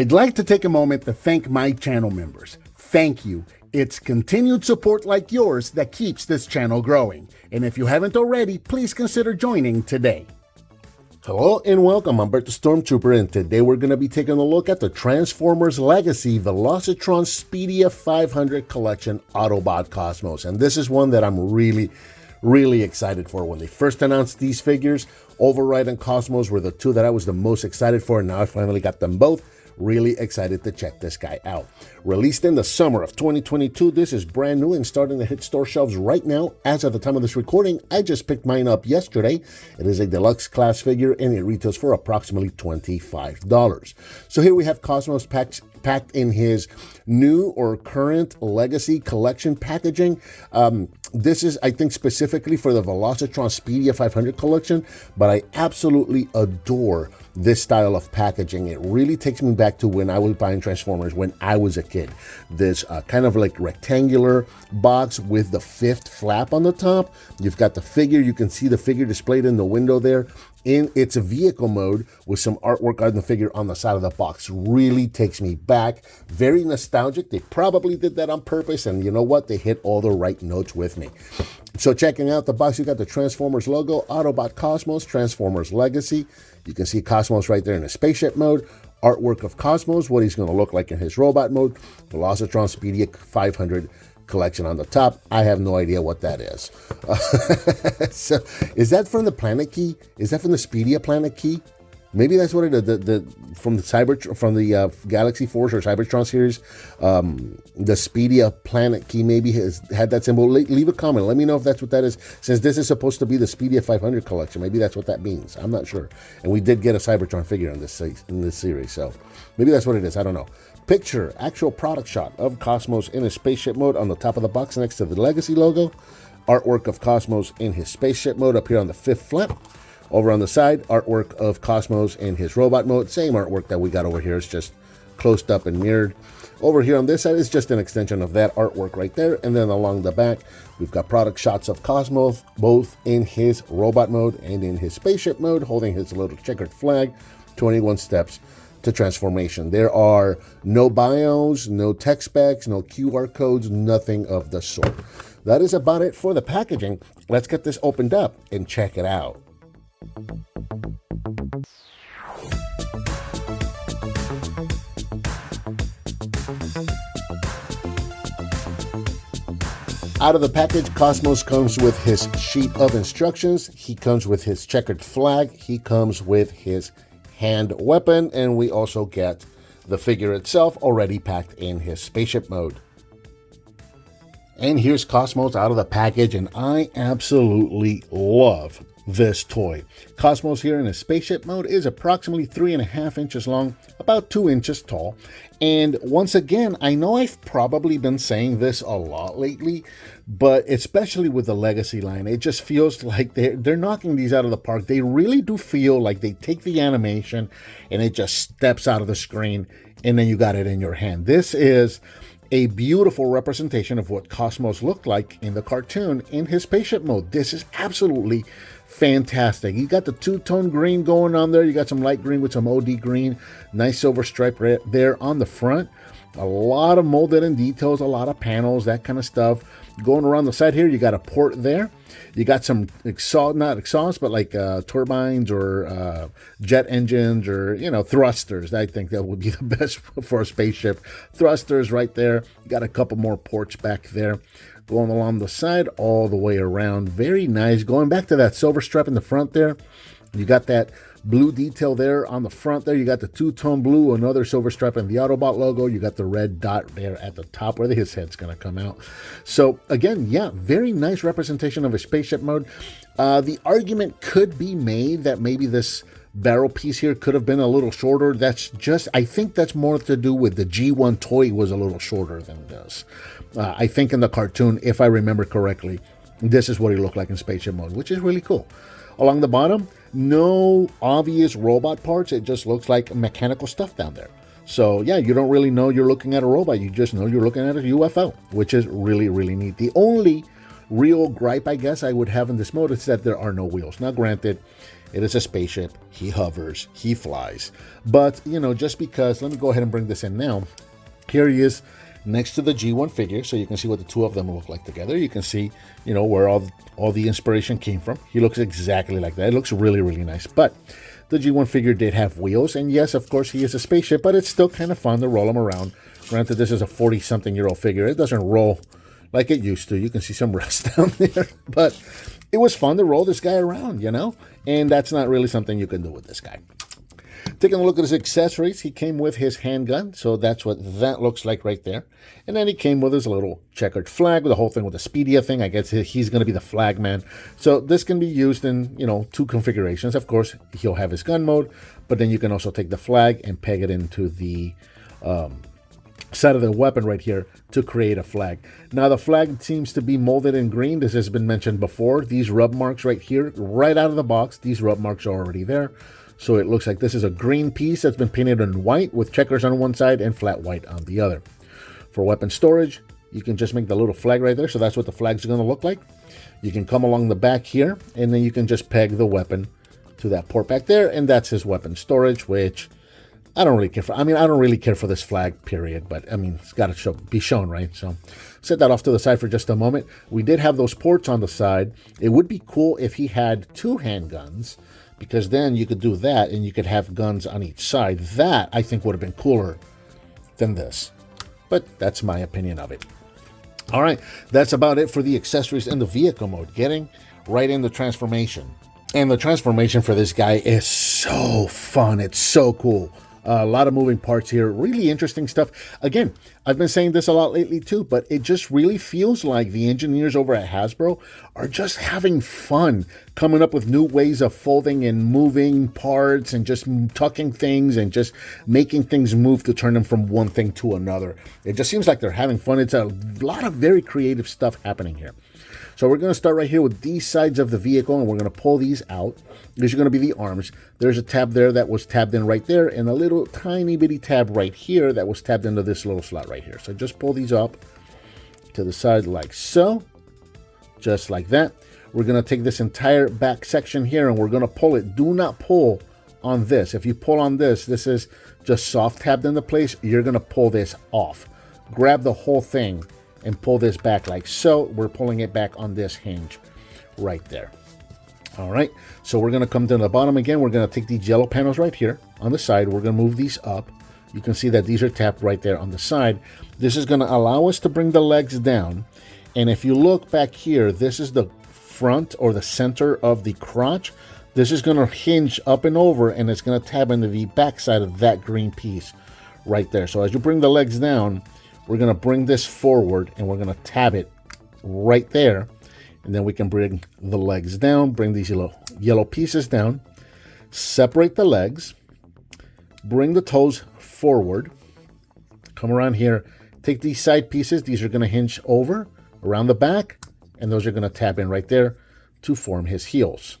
I'd like to take a moment to thank my channel members. Thank you. It's continued support like yours that keeps this channel growing. And if you haven't already, please consider joining today. Hello and welcome, I'm Bert the Stormtrooper, and today we're going to be taking a look at the Transformers Legacy Velocitron Speedia 500 Collection Autobot Cosmos. And this is one that I'm really excited for. When they first announced these figures, Override and Cosmos were the two that I was the most excited for, and now I finally got them both. Really excited to check this guy out. Released in the summer of 2022, this is brand new and starting to hit store shelves right now. As of the time of this recording, I just picked mine up yesterday. It is a deluxe class figure and it retails for approximately $25. So here we have Cosmos packed in his new or current Legacy collection packaging. This is, I think, specifically for the Velocitron Speedia 500 collection, but I absolutely adore this style of packaging. It really takes me back to when I was buying Transformers when I was a kid. This kind of like rectangular box with the fifth flap on the top. You've got the figure. You can see the figure displayed in the window there in its vehicle mode with some artwork on the figure on the side of the box. Really takes me back. Very nostalgic. They probably did that on purpose, and you know what? They hit all the right notes with me. So checking out the box, you got the Transformers logo, Autobot Cosmos, Transformers Legacy. You can see Cosmos right there in his spaceship mode. Artwork of Cosmos, what he's going to look like in his robot mode. Velocitron Speedia 500 collection on the top. I have no idea what that is. So is that from the Planet Key? Is that from the Speedia Planet Key? Maybe that's what it is. From the Galaxy Force or Cybertron series, the Speedia Planet Key maybe has had that symbol. Leave a comment. Let me know if that's what that is. Since this is supposed to be the Speedia 500 collection, maybe that's what that means. I'm not sure. And we did get a Cybertron figure in this series, so maybe that's what it is. I don't know. Picture, actual product shot of Cosmos in his spaceship mode on the top of the box next to the Legacy logo. Artwork of Cosmos in his spaceship mode up here on the fifth flap. Over on the side, artwork of Cosmos in his robot mode. Same artwork that we got over here. It's just closed up and mirrored. Over here on this side is just an extension of that artwork right there. And then along the back, we've got product shots of Cosmos, both in his robot mode and in his spaceship mode, holding his little checkered flag, 21 steps to transformation. There are no bios, no tech specs, no QR codes, nothing of the sort. That is about it for the packaging. Let's get this opened up and check it out. Out of the package, Cosmos comes with his sheet of instructions. He comes with his checkered flag. He comes with his hand weapon, and we also get the figure itself already packed in his spaceship mode. And here's Cosmos out of the package, and I absolutely love this toy. Cosmos here in his spaceship mode is approximately 3.5 inches long, about 2 inches tall. And once again, I know I've probably been saying this a lot lately, but especially with the Legacy line, it just feels like they're knocking these out of the park. They really do feel like they take the animation and it just steps out of the screen and then you got it in your hand. This is a beautiful representation of what Cosmos looked like in the cartoon in his spaceship mode. This is absolutely fantastic. You got the two-tone green going on there. You got some light green with some OD green. Nice silver stripe right there on the front. A lot of molded in details, a lot of panels, that kind of stuff. Going around the side here, you got a port there. You got some not exhaust, but like turbines or jet engines or, thrusters. I think that would be the best for a spaceship. Thrusters right there. You got a couple more ports back there. Going along the side all the way around. Very nice. Going back to that silver stripe in the front there. You got that blue detail there on the front there. You got the two-tone blue, another silver stripe, and the Autobot logo. You got the red dot there at the top where his head's going to come out. So again, yeah, very nice representation of a spaceship mode. The argument could be made that maybe this barrel piece here could have been a little shorter. I think that's more to do with the G1 toy was a little shorter than this. I think in the cartoon, if I remember correctly, this is what he looked like in spaceship mode, which is really cool. Along the bottom, no obvious robot parts. It just looks like mechanical stuff down there. So yeah, you don't really know you're looking at a robot. You just know you're looking at a UFO, which is really, really neat. The only real gripe, I guess, I would have in this mode is that there are no wheels. Now, granted, It is a spaceship. He hovers. He flies. But, you know, just because, let me go ahead and bring this in now. Here he is next to the G1 figure, so you can see what the two of them look like together. You can see, you know, where all the inspiration came from. He looks exactly like that. It looks really, really nice. But the G1 figure did have wheels, and yes, of course, he is a spaceship, but it's still kind of fun to roll him around. Granted, this is a 40-something-year-old figure. It doesn't roll like it used to. You can see some rust down there, but it was fun to roll this guy around, you know, and that's not really something you can do with this guy. Taking a look at his accessories, he came with his handgun, so that's what that looks like right there. And then he came with his little checkered flag, with the whole thing with the Speedia thing. I guess he's going to be the flag man. So this can be used in, you know, two configurations. Of course, he'll have his gun mode, but then you can also take the flag and peg it into the side of the weapon right here to create a flag. Now, the flag seems to be molded in green. This has been mentioned before. These rub marks right here, right out of the box, these rub marks are already there. So it looks like this is a green piece that's been painted in white with checkers on one side and flat white on the other. For weapon storage, you can just make the little flag right there. So that's what the flag's going to look like. You can come along the back here, and then you can just peg the weapon to that port back there. And that's his weapon storage, which I don't really care for. I mean, I don't really care for this flag, period. But, I mean, it's got to be shown, right? So set that off to the side for just a moment. We did have those ports on the side. It would be cool if he had two handguns, because then you could do that and you could have guns on each side. That, I think, would have been cooler than this. But that's my opinion of it. All right, that's about it for the accessories in the vehicle mode. Getting right into transformation. And the transformation for this guy is so fun. It's so cool. A lot of moving parts here. Really interesting stuff. Again, I've been saying this a lot lately too, but it just really feels like the engineers over at Hasbro are just having fun coming up with new ways of folding and moving parts and just tucking things and just making things move to turn them from one thing to another. It just seems like they're having fun. It's a lot of very creative stuff happening here. So we're going to start right here with these sides of the vehicle, and we're going to pull these out. These are going to be the arms. There's a tab there that was tabbed in right there, and a little tiny bitty tab right here that was tabbed into this little slot right here. So just pull these up to the side like so, just like that. We're going to take this entire back section here, and we're going to pull it. Do not pull on this. If you pull on this, this is just soft tabbed into place. You're going to pull this off. Grab the whole thing and pull this back like so. We're pulling it back on this hinge right there. All right, so we're going to come to the bottom again. We're going to take these yellow panels right here on the side. We're going to move these up. You can see that these are tapped right there on the side. This is going to allow us to bring the legs down. And if you look back here, this is the front or the center of the crotch. This is going to hinge up and over, and it's going to tab into the back side of that green piece right there. So as you bring the legs down, we're going to bring this forward, and we're going to tab it right there. And then we can bring the legs down, bring these yellow pieces down, separate the legs, bring the toes forward, come around here, take these side pieces. These are going to hinge over around the back, and those are going to tab in right there to form his heels.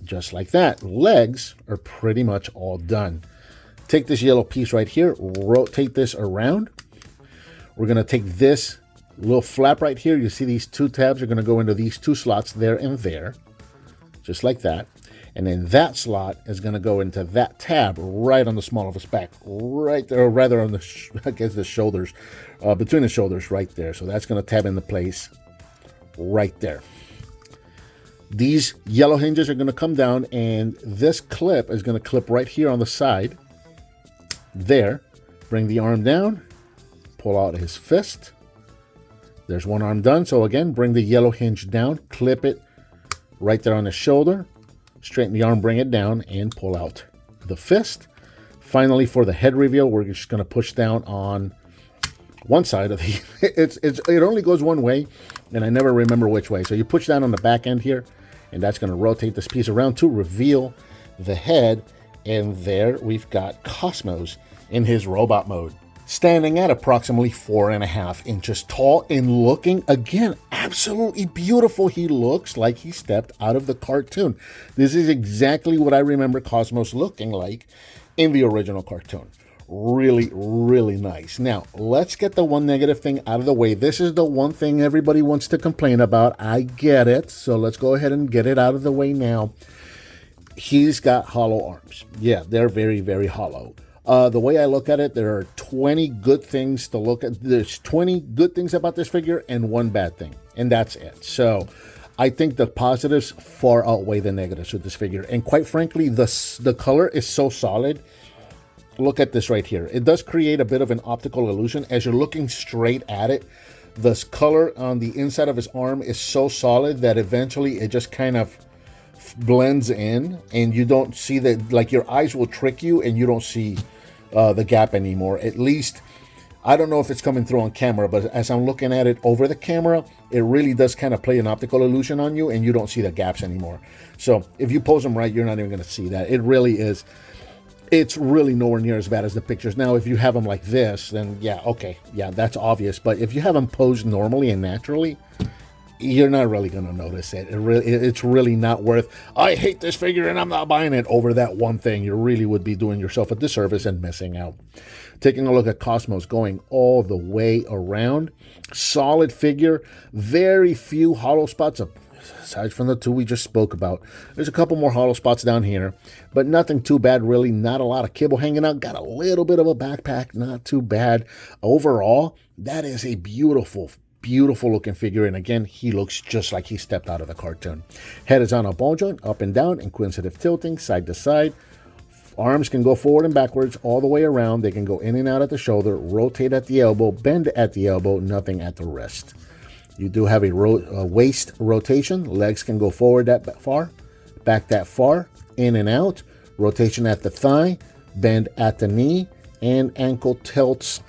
Just like that. Legs are pretty much all done. Take this yellow piece right here, rotate this around. We're going to take this little flap right here. You see these two tabs are going to go into these two slots there and there, just like that. And then that slot is going to go into that tab right on the small of his back, right there, or rather on the, I guess the shoulders, between the shoulders right there. So that's going to tab into place right there. These yellow hinges are going to come down, and this clip is going to clip right here on the side. There, bring the arm down, pull out his fist. There's one arm done. So again, bring the yellow hinge down, clip it right there on the shoulder, straighten the arm, bring it down, and pull out the fist. Finally, for the head reveal, we're just going to push down on one side of the, it only goes one way, and I never remember which way. So you push down on the back end here, and that's going to rotate this piece around to reveal the head. And there we've got Cosmos in his robot mode, standing at approximately 4.5 inches tall and looking, again, absolutely beautiful. He looks like he stepped out of the cartoon. This is exactly what I remember Cosmos looking like in the original cartoon. Really, really nice. Now, let's get the one negative thing out of the way. This is the one thing everybody wants to complain about. I get it. So let's go ahead and get it out of the way now. He's got hollow arms. Yeah, they're very, very hollow. The way I look at it, there are 20 good things to look at. There's 20 good things about this figure and one bad thing, and that's it. So I think the positives far outweigh the negatives with this figure. And quite frankly, the color is so solid. Look at this right here. It does create a bit of an optical illusion. As you're looking straight at it, this color on the inside of his arm is so solid that eventually it just kind of blends in, and you don't see that. Like, your eyes will trick you and you don't see the gap anymore. At least, I don't know if it's coming through on camera, but as I'm looking at it over the camera, it really does kind of play an optical illusion on you, and you don't see the gaps anymore. So if you pose them right, you're not even going to see that. It really is. It's really nowhere near as bad as the pictures. Now, if you have them like this, then yeah, okay, yeah, that's obvious. But if you have them posed normally and naturally, you're not really going to notice it. It's really not worth, I hate this figure and I'm not buying it over that one thing. You really would be doing yourself a disservice and missing out. Taking a look at Cosmos, going all the way around. Solid figure. Very few hollow spots, aside from the two we just spoke about. There's a couple more hollow spots down here, but nothing too bad, really. Not a lot of kibble hanging out. Got a little bit of a backpack. Not too bad. Overall, that is a beautiful looking figure, and again, he looks just like he stepped out of the cartoon. Head is on a ball joint, up and down, inquisitive tilting, side to side. Arms can go forward and backwards all the way around. They can go in and out at the shoulder, rotate at the elbow, bend at the elbow, nothing at the wrist. You do have a waist rotation. Legs can go forward that far, back that far, in and out. Rotation at the thigh, bend at the knee, and ankle tilts,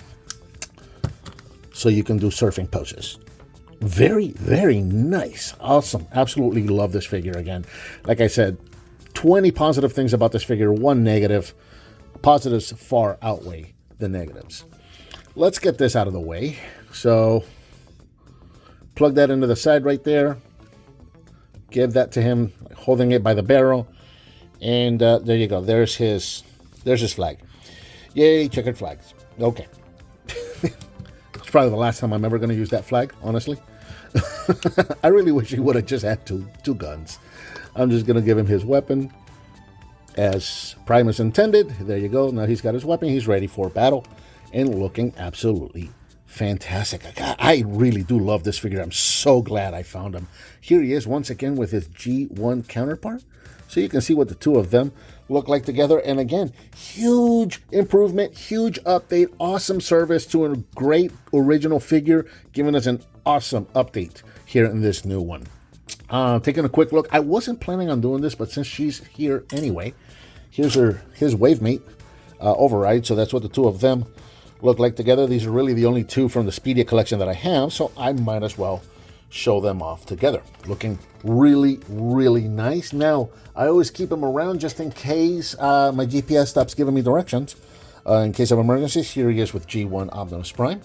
so you can do surfing poses. Very, very nice. Awesome. Absolutely love this figure again. Like I said, 20 positive things about this figure, one negative. Positives far outweigh the negatives. Let's get this out of the way. So, plug that into the side right there. Give that to him, holding it by the barrel. And there you go. There's his flag. Yay, checkered flags. Okay. Probably the last time I'm ever going to use that flag, honestly. I really wish he would have just had two guns. I'm just going to give him his weapon as Primus intended. There you go. Now he's got his weapon. He's ready for battle and looking absolutely fantastic. I really do love this figure. I'm so glad I found him. Here he is once again with his G1 counterpart. So you can see what the two of them look like together. And again, huge improvement, huge update, awesome service to a great original figure, giving us an awesome update here in this new one. Taking a quick look. I wasn't planning on doing this, but since she's here anyway, here's his Wavemate override. So that's what the two of them look like together. These are really the only two from the Speedia collection that I have, so I might as well show them off together. Looking really, really nice. Now, I always keep them around just in case my GPS stops giving me directions. In case of emergencies, here he is with G1 Optimus Prime.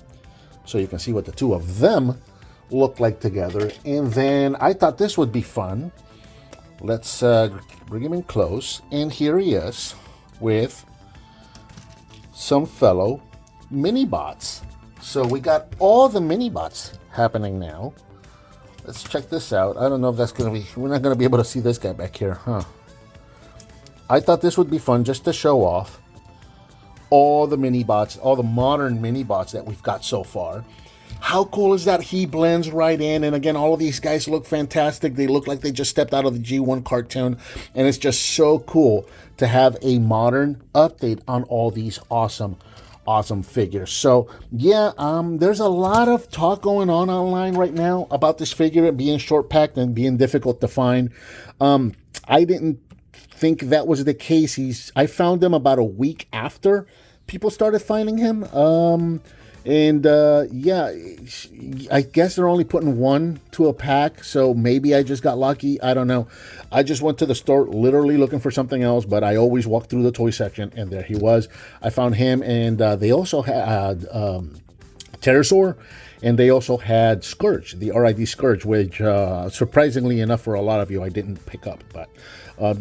So you can see what the two of them look like together. And then I thought this would be fun. Let's bring him in close. And here he is with some fellow mini-bots. So we got all the mini-bots happening now. Let's check this out. I don't know if that's going to be... We're not going to be able to see this guy back here, huh? I thought this would be fun just to show off all the mini-bots, all the modern mini-bots that we've got so far. How cool is that? He blends right in. And again, all of these guys look fantastic. They look like they just stepped out of the G1 cartoon. And it's just so cool to have a modern update on all these awesome figures. So yeah, there's a lot of talk going on online right now about this figure being short packed and being difficult to find. I didn't think that was the case. I found him about a week after people started finding him. Yeah, I guess they're only putting one to a pack, so maybe I just got lucky. I don't know. I just went to the store literally looking for something else, but I always walk through the toy section, and there he was. I found him, and they also had Pterosaur, and they also had Scourge, the RID Scourge, which surprisingly enough for a lot of you I didn't pick up. But I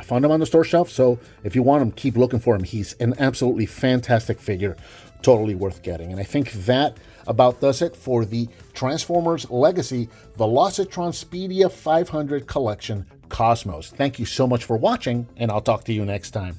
found him on the store shelf, so if you want him, keep looking for him. He's an absolutely fantastic figure, totally worth getting. And I think that about does it for the Transformers Legacy Velocitron Speedia 500 Collection Cosmos. Thank you so much for watching, and I'll talk to you next time.